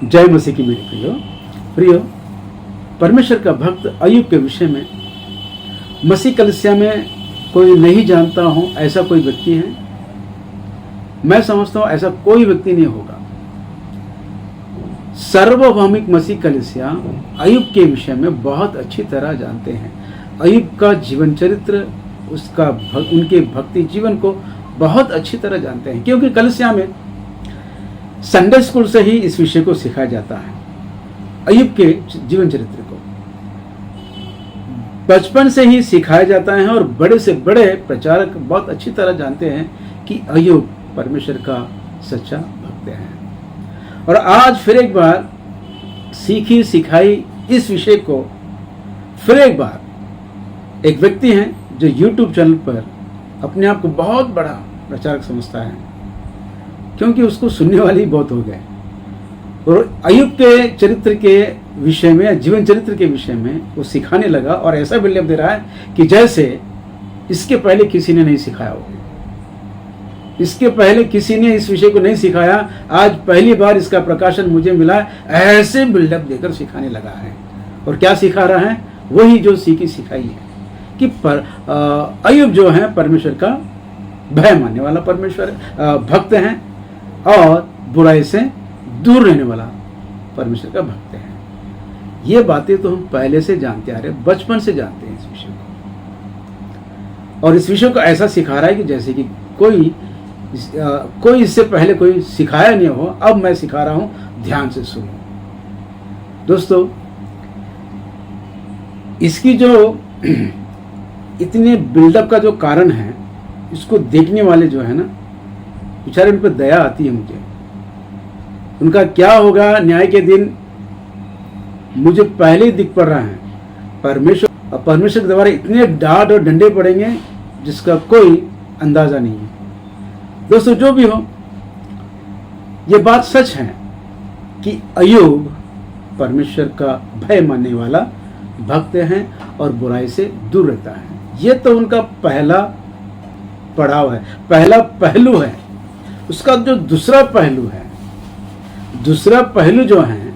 जय मसीह की मेरे प्रियो, परमेश्वर का भक्त अय्यूब के विषय में मसीह कलीसिया में कोई नहीं जानता हो ऐसा कोई व्यक्ति है? मैं समझता हूं ऐसा कोई व्यक्ति नहीं होगा। सार्वभौमिक मसीह कलीसिया अय्यूब के विषय में बहुत अच्छी तरह जानते हैं। अय्यूब का जीवन चरित्र, उनके भक्ति जीवन को बहुत अच्छी तरह जानते हैं, क्योंकि कलीसिया में संडे स्कूल से ही इस विषय को सिखाया जाता है। अय्यूब के जीवन चरित्र को बचपन से ही सिखाया जाता है और बड़े से बड़े प्रचारक बहुत अच्छी तरह जानते हैं कि अय्यूब परमेश्वर का सच्चा भक्त है। और आज फिर एक बार सीखी सिखाई इस विषय को फिर एक बार एक व्यक्ति हैं जो YouTube चैनल पर अपने आप को बहुत बड़ा प्रचारक समझता है, क्योंकि उसको सुनने वाले ही बहुत हो गए। और अय्यूब के चरित्र के विषय में, जीवन चरित्र के विषय में वो सिखाने लगा और ऐसा बिल्डअप दे रहा है कि जैसे इसके पहले किसी ने नहीं सिखाया हो। इसके पहले किसी ने इस विषय को नहीं सिखाया, आज पहली बार इसका प्रकाशन मुझे मिला, ऐसे बिल्डअप देकर सिखाने लगा है। और क्या सिखा रहा है? वही जो सीखी सिखाई है कि अय्यूब जो है परमेश्वर का भय मानने वाला परमेश्वर भक्त हैं और बुराई से दूर रहने वाला परमेश्वर का भक्त है। ये बातें तो हम पहले से जानते आ रहे हैं, बचपन से जानते हैं इस विषय को। और इस विषय को ऐसा सिखा रहा है कि जैसे कि कोई इससे पहले कोई सिखाया नहीं हो, अब मैं सिखा रहा हूं, ध्यान से सुनो। दोस्तों, इसकी जो इतने बिल्डअप का जो कारण है, इसको देखने वाले जो है ना, बेचारे उन पर दया आती है मुझे। उनका क्या होगा न्याय के दिन मुझे पहले ही दिख पड़ रहा है। परमेश्वर के द्वारा इतने डांट और डंडे पड़ेंगे जिसका कोई अंदाजा नहीं है। दोस्तों, जो भी हो, ये बात सच है कि अय्यूब परमेश्वर का भय मानने वाला भक्त है और बुराई से दूर रहता है। ये तो उनका पहला पड़ाव है, पहला पहलू है। उसका जो दूसरा पहलू है, दूसरा पहलू जो है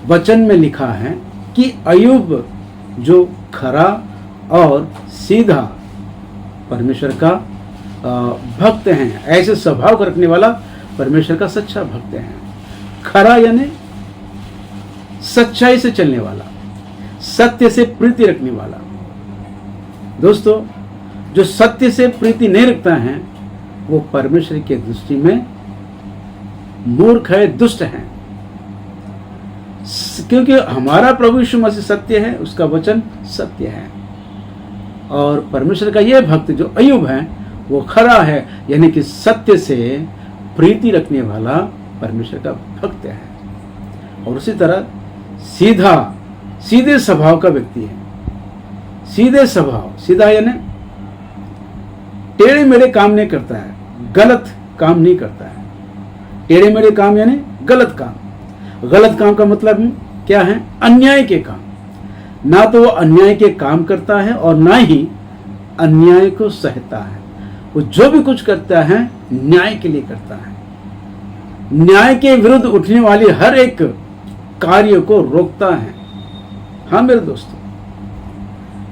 वचन में लिखा है कि अय्यूब जो खरा और सीधा परमेश्वर का भक्त हैं, ऐसे स्वभाव रखने वाला परमेश्वर का सच्चा भक्त है। खरा यानी सच्चाई से चलने वाला, सत्य से प्रीति रखने वाला। दोस्तों, जो सत्य से प्रीति नहीं रखता है वो परमेश्वर के दृष्टि में मूर्ख है, दुष्ट है। क्योंकि हमारा प्रभु यीशु मसीह सत्य है, उसका वचन सत्य है। और परमेश्वर का यह भक्त जो अय्यूब है वो खरा है, यानी कि सत्य से प्रीति रखने वाला परमेश्वर का भक्त है। और उसी तरह सीधे स्वभाव का व्यक्ति है। सीधे स्वभाव, सीधा यानी टेढ़े मेढ़े काम नहीं करता है, गलत काम नहीं करता है। टेढ़े मेढ़े काम यानी गलत काम। गलत काम का मतलब क्या है? अन्याय के काम। ना तो वो अन्याय के काम करता है और ना ही अन्याय को सहता है। वो जो भी कुछ करता है न्याय के लिए करता है। न्याय के विरुद्ध उठने वाली हर एक कार्य को रोकता है। हाँ मेरे दोस्तों,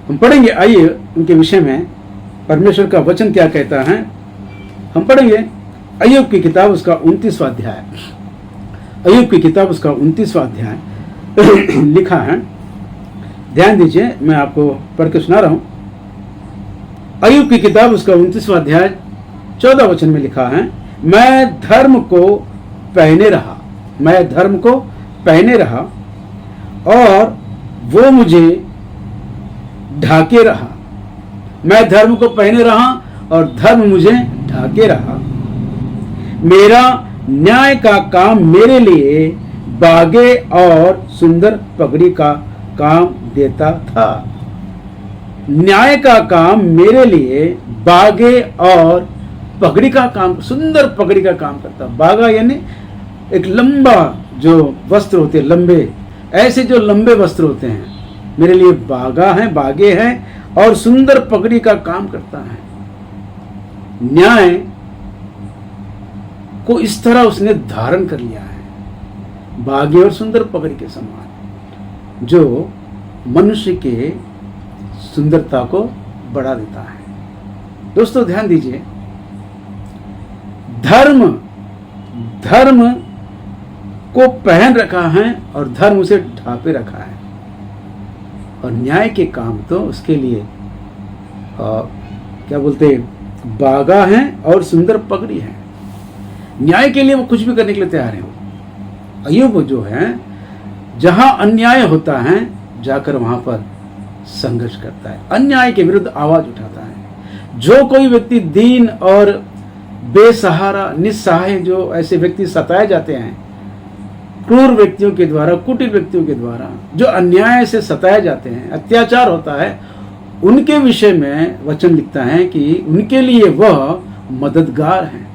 हम पढ़ेंगे, आइए उनके विषय में परमेश्वर का वचन क्या कहता है। हम पढ़ेंगे अय्यूब की किताब उसका 29वां अध्याय। अय्यूब की किताब उसका 29वां अध्याय लिखा है। ध्यान दीजिए, मैं आपको पढ़ के सुना रहा हूं। अय्यूब की किताब उसका 29वां अध्याय 14 वचन में लिखा है, मैं धर्म को पहने रहा और वो मुझे ढाके रहा। मैं धर्म को पहने रहा और धर्म मुझे ढाके रहा। मेरा न्याय का काम मेरे लिए बागे और सुंदर पगड़ी का काम देता था। न्याय का काम मेरे लिए बागे और पगड़ी का काम, सुंदर पगड़ी का काम करता। बागा यानी एक लंबा जो वस्त्र होते हैं, लंबे, ऐसे जो लंबे वस्त्र होते हैं, मेरे लिए बागे हैं और सुंदर पगड़ी का काम करता है। न्याय को इस तरह उसने धारण कर लिया है बागी और सुंदर पगड़ी के समान, जो मनुष्य के सुंदरता को बढ़ा देता है। दोस्तों ध्यान दीजिए, धर्म को पहन रखा है और धर्म उसे ढांपे रखा है, और न्याय के काम तो उसके लिए क्या बोलते बागा है और सुंदर पगड़ी है। न्याय के लिए वो कुछ भी करने के लिए तैयार है। अय्यूब जो है, जहां अन्याय होता है जाकर वहां पर संघर्ष करता है, अन्याय के विरुद्ध आवाज उठाता है। जो कोई व्यक्ति दीन और बेसहारा निस्सहाय, जो ऐसे व्यक्ति सताए जाते हैं क्रूर व्यक्तियों के द्वारा, कुटिल व्यक्तियों के द्वारा, जो अन्याय से सताए जाते हैं, अत्याचार होता है, उनके विषय में वचन लिखता है कि उनके लिए वह मददगार है,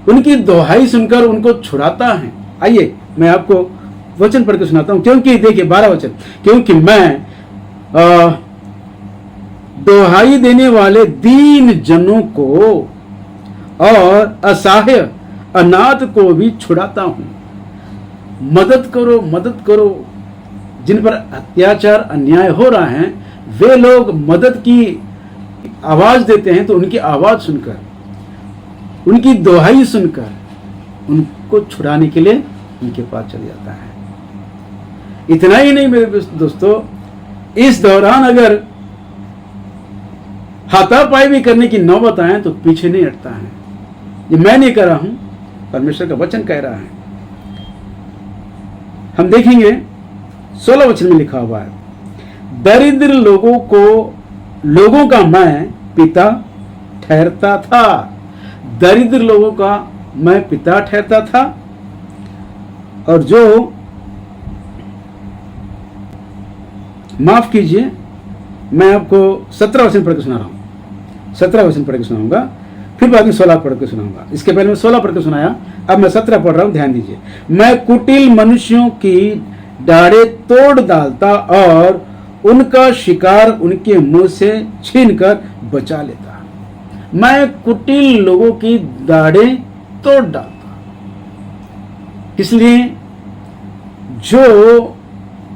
उनकी दोहाई सुनकर उनको छुड़ाता है। आइए मैं आपको वचन पढ़ के सुनाता हूं, क्योंकि देखिए 12 वचन, क्योंकि मैं दोहाई देने वाले दीन जनों को और असहाय अनाथ को भी छुड़ाता हूं। मदद करो, मदद करो। जिन पर अत्याचार अन्याय हो रहा है, वे लोग मदद की आवाज देते हैं, तो उनकी आवाज सुनकर, उनकी दोहाई सुनकर उनको छुड़ाने के लिए उनके पास चल जाता है। इतना ही नहीं मेरे दोस्तों, इस दौरान अगर हाथापाई भी करने की नौबत आए तो पीछे नहीं हटता है। ये मैं नहीं कर रहा हूं, परमेश्वर का वचन कह रहा है। हम देखेंगे 16 वचन में लिखा हुआ है, दरिद्र लोगों का मैं पिता ठहरता था। दरिद्र लोगों का मैं पिता ठहरता था, और जो माफ कीजिए, मैं आपको 17 वचन पढ़ के सुना रहा हूं। 17 वचन पढ़ के सुनाऊंगा, फिर बाद में 16 पढ़ के सुनाऊंगा। इसके पहले मैं 16 पढ़ के सुनाया, अब मैं 17 पढ़ रहा हूं, ध्यान दीजिए। मैं कुटिल मनुष्यों की डाढ़े तोड़ डालता और उनका शिकार उनके मुंह से छीनकर बचा लेता। मैं कुटिल लोगों की दाढ़ें तोड़ डालता, इसलिए जो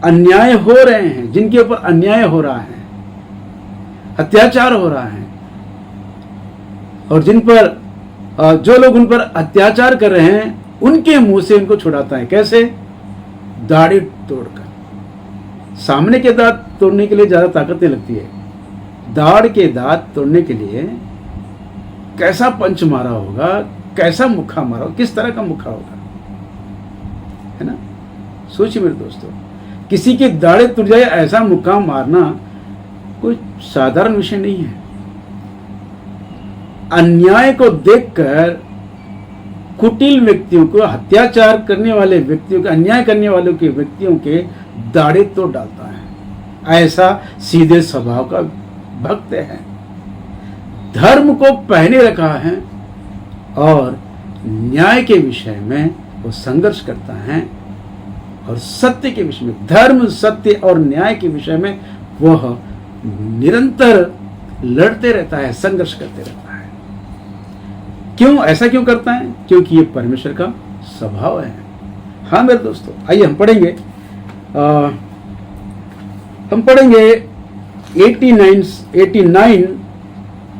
अन्याय हो रहे हैं, जिनके ऊपर अन्याय हो रहा है, अत्याचार हो रहा है, और जिन पर जो लोग उन पर अत्याचार कर रहे हैं, उनके मुंह से उनको छुड़ाता है। कैसे? दाढ़ी तोड़कर। सामने के दांत तोड़ने के लिए ज्यादा ताकत नहीं लगती है, दाढ़ के दांत तोड़ने के लिए कैसा पंच मारा होगा, कैसा मुक्का मारा होगा, किस तरह का मुक्का होगा, है ना? सोचिए मेरे दोस्तों, किसी की दाढ़ें टूट जाए ऐसा मुक्का मारना कोई साधारण विषय नहीं है। अन्याय को देखकर कुटिल व्यक्तियों को, अत्याचार करने वाले व्यक्तियों के, अन्याय करने वालों के व्यक्तियों के दाढ़ें तोड़ डालता है। ऐसा सीधे स्वभाव का भक्त है, धर्म को पहने रखा है और न्याय के विषय में वो संघर्ष करता है, और सत्य के विषय में, धर्म सत्य और न्याय के विषय में वह निरंतर लड़ते रहता है, संघर्ष करते रहता है। क्यों? ऐसा क्यों करता है? क्योंकि ये परमेश्वर का स्वभाव है। हाँ मेरे दोस्तों, आइए हम पढ़ेंगे 89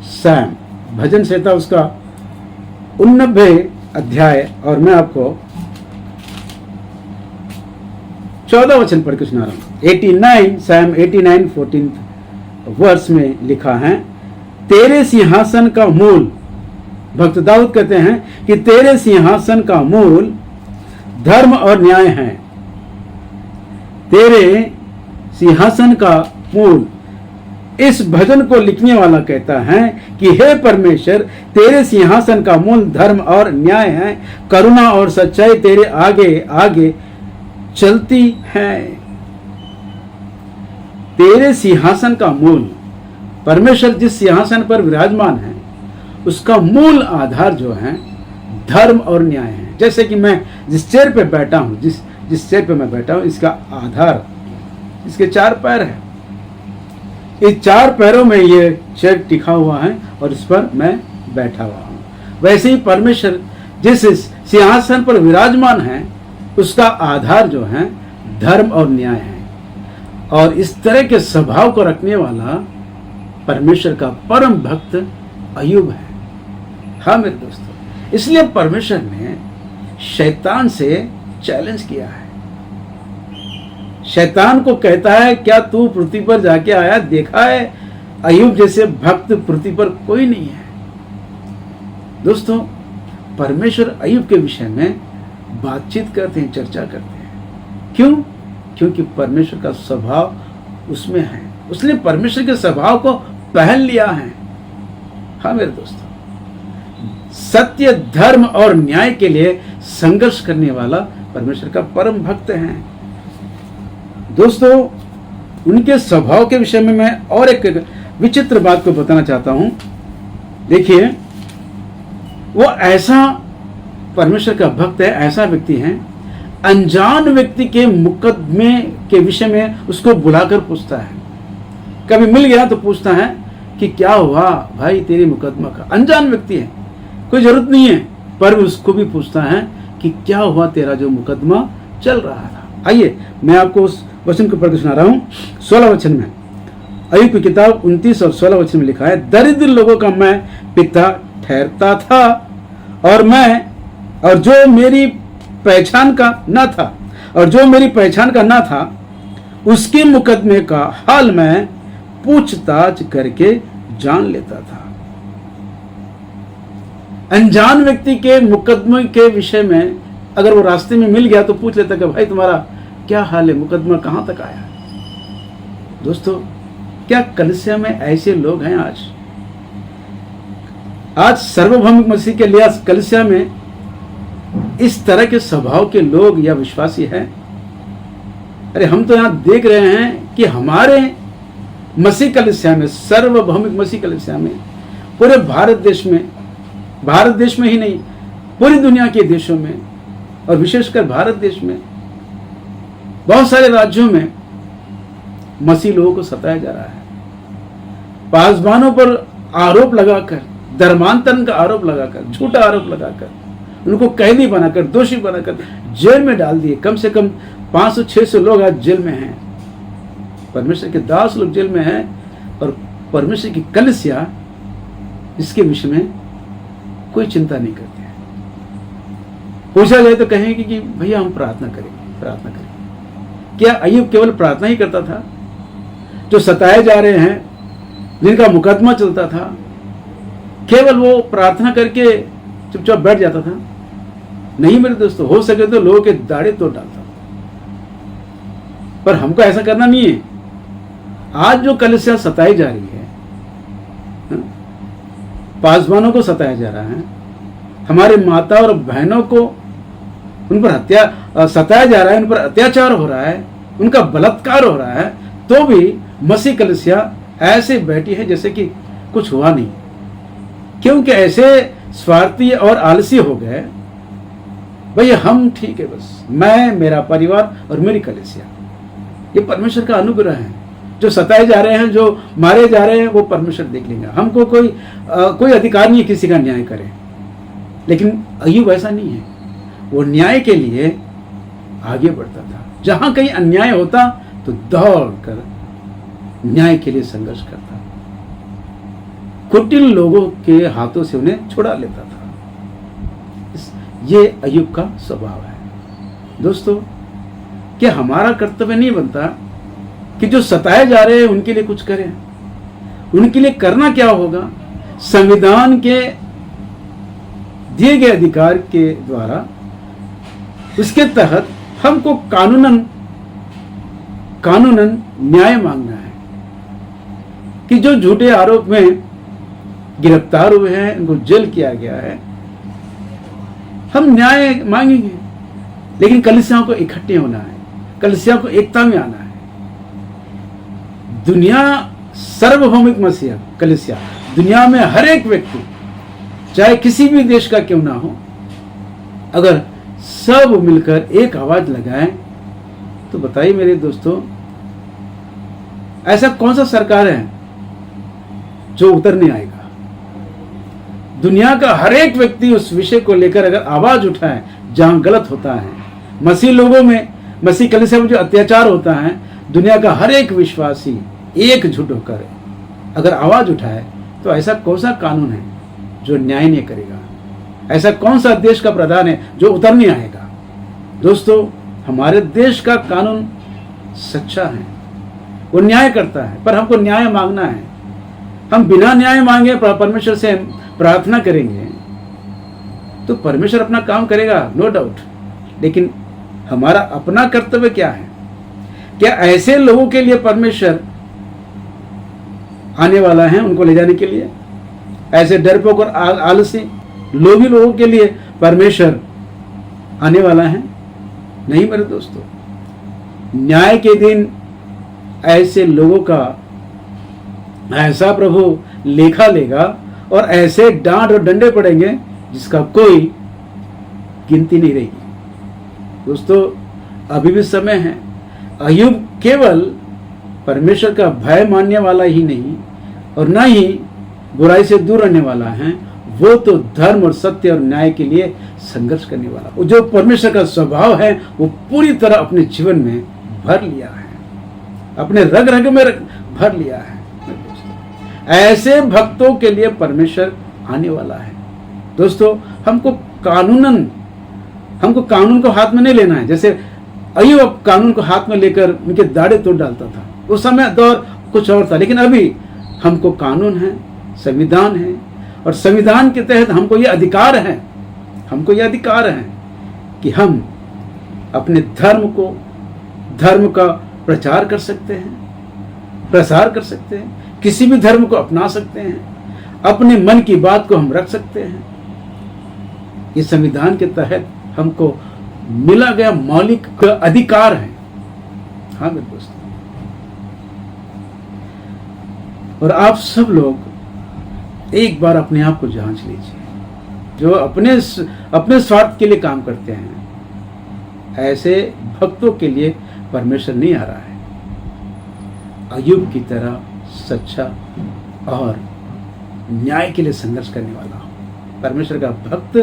सैम भजन संहिता, उसका 89 अध्याय, और मैं आपको 14 वचन पढ़ के सुना रहा हूं। 89 सैम 89 14 वर्ष में लिखा है, तेरे सिंहासन का मूल, भक्त दाऊद कहते हैं कि तेरे सिंहासन का मूल धर्म और न्याय है। तेरे सिंहासन का मूल, इस भजन को लिखने वाला कहता है कि हे परमेश्वर, तेरे सिंहासन का मूल धर्म और न्याय है, करुणा और सच्चाई तेरे आगे आगे चलती है। तेरे सिंहासन का मूल, परमेश्वर जिस सिंहासन पर विराजमान है, उसका मूल आधार जो है धर्म और न्याय है। जैसे कि मैं जिस चेयर पे बैठा हूं, जिस चेयर पे मैं बैठा हूं, इसका आधार, इसके 4 पैर है। इस 4 पैरों में ये चेयर टिका हुआ है और इस पर मैं बैठा हुआ हूं। वैसे ही परमेश्वर जिस सिंहासन पर विराजमान है, उसका आधार जो है धर्म और न्याय है। और इस तरह के स्वभाव को रखने वाला परमेश्वर का परम भक्त अय्यूब है। हाँ मेरे दोस्तों, इसलिए परमेश्वर ने शैतान से चैलेंज किया है। शैतान को कहता है, क्या तू पृथ्वी पर जाके आया, देखा है अय्यूब जैसे भक्त पृथ्वी पर कोई नहीं है। दोस्तों, परमेश्वर अय्यूब के विषय में बातचीत करते हैं, चर्चा करते हैं। क्यों? क्योंकि परमेश्वर का स्वभाव उसमें है, उसने परमेश्वर के स्वभाव को पहन लिया है। हाँ मेरे दोस्तों, सत्य, धर्म और न्याय के लिए संघर्ष करने वाला परमेश्वर का परम भक्त है। दोस्तों, उनके स्वभाव के विषय में मैं और एक विचित्र बात को बताना चाहता हूं। देखिए, वो ऐसा परमेश्वर का भक्त है, ऐसा व्यक्ति है, अनजान व्यक्ति के मुकदमे के विषय में उसको बुलाकर पूछता है। कभी मिल गया तो पूछता है कि क्या हुआ भाई तेरी मुकदमा का। अनजान व्यक्ति है, कोई जरूरत नहीं है, पर उसको भी पूछता है कि क्या हुआ तेरा जो मुकदमा चल रहा था। आइए मैं आपको उस वचन को पढ़कर सुना रहा हूं। 16 वचन में, अय्यूब की किताब 29 और 16 वचन में लिखा है, दरिद्र लोगों का मैं पिता ठहरता था, और जो मेरी पहचान का ना था उसके मुकदमे का हाल मैं पूछताछ करके जान लेता था। अनजान व्यक्ति के मुकदमे के विषय में अगर वो रास्ते में मिल गया तो पूछ लेता कि भाई तुम्हारा क्या हाल है, मुकदमा कहां तक आया। दोस्तों, क्या कलीसिया में ऐसे लोग हैं? आज सार्वभौमिक मसीह के लिए कलीसिया में इस तरह के स्वभाव के लोग या विश्वासी हैं? अरे हम तो यहां देख रहे हैं कि हमारे मसीह कलीसिया में, सार्वभौमिक मसीह कलीसिया में, पूरे भारत देश में ही नहीं, पूरी दुनिया के देशों में और विशेषकर भारत देश में बहुत सारे राज्यों में मसीह लोगों को सताया जा रहा है। पासवानों पर आरोप लगाकर, धर्मांतरण का आरोप लगाकर, झूठा आरोप लगाकर, उनको कैदी बनाकर, दोषी बनाकर जेल में डाल दिए। कम से कम 500-600 लोग आज जेल में हैं। परमेश्वर के दास लोग जेल में हैं और परमेश्वर की कलीसिया इसके विषय में कोई चिंता नहीं करते हैं। पूछा जाए तो कहेंगे कि भैया हम प्रार्थना करेंगे। क्या अय्यूब केवल प्रार्थना ही करता था? जो सताए जा रहे हैं, जिनका मुकदमा चलता था, केवल वो प्रार्थना करके चुपचाप बैठ जाता था? नहीं मेरे दोस्तों, हो सके तो लोगों के दाढ़े तोड़ डालता। पर हमको ऐसा करना नहीं है। आज जो कलीसिया सताई जा रही है, पासवानों को सताया जा रहा है, हमारे माता और बहनों को उन पर सताया जा रहा है, उन पर अत्याचार हो रहा है, उनका बलात्कार हो रहा है, तो भी मसीह कलीसिया ऐसे बैठी है जैसे कि कुछ हुआ नहीं। क्योंकि ऐसे स्वार्थी और आलसी हो गए, भैया हम ठीक है, बस मैं, मेरा परिवार और मेरी कलीसिया। ये परमेश्वर का अनुग्रह है। जो सताए जा रहे हैं, जो मारे जा रहे हैं, वो परमेश्वर देख लेंगे। हमको कोई अधिकार नहीं है किसी का न्याय करे। लेकिन अय्यूब ऐसा नहीं है, वो न्याय के लिए आगे बढ़ता था। जहां कहीं अन्याय होता तो दौड़कर न्याय के लिए संघर्ष करता, कुटिल लोगों के हाथों से उन्हें छुड़ा लेता था। ये अय्यूब का स्वभाव है। दोस्तों, क्या हमारा कर्तव्य नहीं बनता कि जो सताए जा रहे हैं उनके लिए कुछ करें? उनके लिए करना क्या होगा? संविधान के दिए गए अधिकार के द्वारा, उसके तहत हमको कानूनन न्याय मांगना है कि जो झूठे आरोप में गिरफ्तार हुए हैं, उनको जेल किया गया है, हम न्याय मांगेंगे। लेकिन कलीसियाओं को इकट्ठे होना है, कलीसिया को एकता में आना है। दुनिया सार्वभौमिक मसीह कलीसिया, दुनिया में हर एक व्यक्ति, चाहे किसी भी देश का क्यों ना हो, अगर सब मिलकर एक आवाज लगाएं तो बताइए मेरे दोस्तों, ऐसा कौन सा सरकार है जो उतर नहीं आएगा? दुनिया का हर एक व्यक्ति उस विषय को लेकर अगर आवाज उठाए, जहां गलत होता है, मसीह लोगों में, मसीह कलीसिया में जो अत्याचार होता है, दुनिया का हर एक विश्वासी एकजुट होकर अगर आवाज उठाए तो ऐसा कौन सा कानून है जो न्याय नहीं करेगा? ऐसा कौन सा देश का प्रधान है जो उतर नहीं आएगा? दोस्तों, हमारे देश का कानून सच्चा है, वो न्याय करता है, पर हमको न्याय मांगना है। हम बिना न्याय मांगे परमेश्वर से प्रार्थना करेंगे तो परमेश्वर अपना काम करेगा, नो डाउट। लेकिन हमारा अपना कर्तव्य क्या है? क्या ऐसे लोगों के लिए परमेश्वर आने वाला है उनको ले जाने के लिए? ऐसे डरपोक और आलसी लोभी लोगों के लिए परमेश्वर आने वाला है? नहीं मेरे दोस्तों। न्याय के दिन ऐसे लोगों का ऐसा प्रभु लेखा लेगा और ऐसे डांट और डंडे पड़ेंगे जिसका कोई गिनती नहीं रहेगी। दोस्तों, अभी भी समय है। अय्यूब केवल परमेश्वर का भय मानने वाला ही नहीं और न ही बुराई से दूर रहने वाला है, वो तो धर्म और सत्य और न्याय के लिए संघर्ष करने वाला। वो जो परमेश्वर का स्वभाव है वो पूरी तरह अपने जीवन में भर लिया है, अपने रग रग में भर लिया है। ऐसे भक्तों के लिए परमेश्वर आने वाला है। दोस्तों, हमको कानून को हाथ में नहीं लेना है। जैसे अय्यूब कानून को हाथ में लेकर उनके दाढ़े तोड़ डालता था, उस समय दौर कुछ और था। लेकिन अभी हमको कानून है, संविधान है, और संविधान के तहत हमको ये अधिकार है कि हम अपने धर्म का प्रचार कर सकते हैं, प्रसार कर सकते हैं, किसी भी धर्म को अपना सकते हैं, अपने मन की बात को हम रख सकते हैं। ये संविधान के तहत हमको मिला गया मौलिक अधिकार है। हाँ मेरे दोस्तों, और आप सब लोग एक बार अपने आप को जांच लीजिए। जो अपने स्वार्थ के लिए काम करते हैं, ऐसे भक्तों के लिए परमेश्वर नहीं आ रहा है। अय्यूब की तरह सच्चा और न्याय के लिए संघर्ष करने वाला, परमेश्वर का भक्त,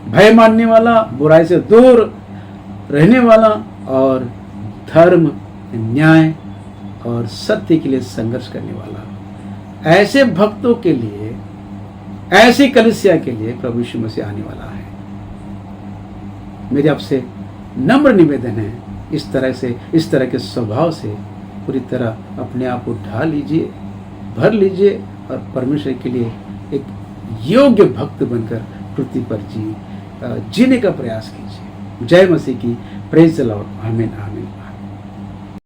भय मानने वाला, बुराई से दूर रहने वाला और धर्म, न्याय और सत्य के लिए संघर्ष करने वाला, ऐसे भक्तों के लिए, ऐसी कलीसिया के लिए प्रभु यीशु मसीह आने वाला है। मेरे आपसे नम्र निवेदन है, इस तरह के स्वभाव से पूरी तरह अपने आप को ढा लीजिए, भर लीजिए और परमेश्वर के लिए एक योग्य भक्त बनकर पृथ्वी पर जीने का प्रयास कीजिए। जय मसीह की, प्रेज द लॉर्ड, आमीन आमीन।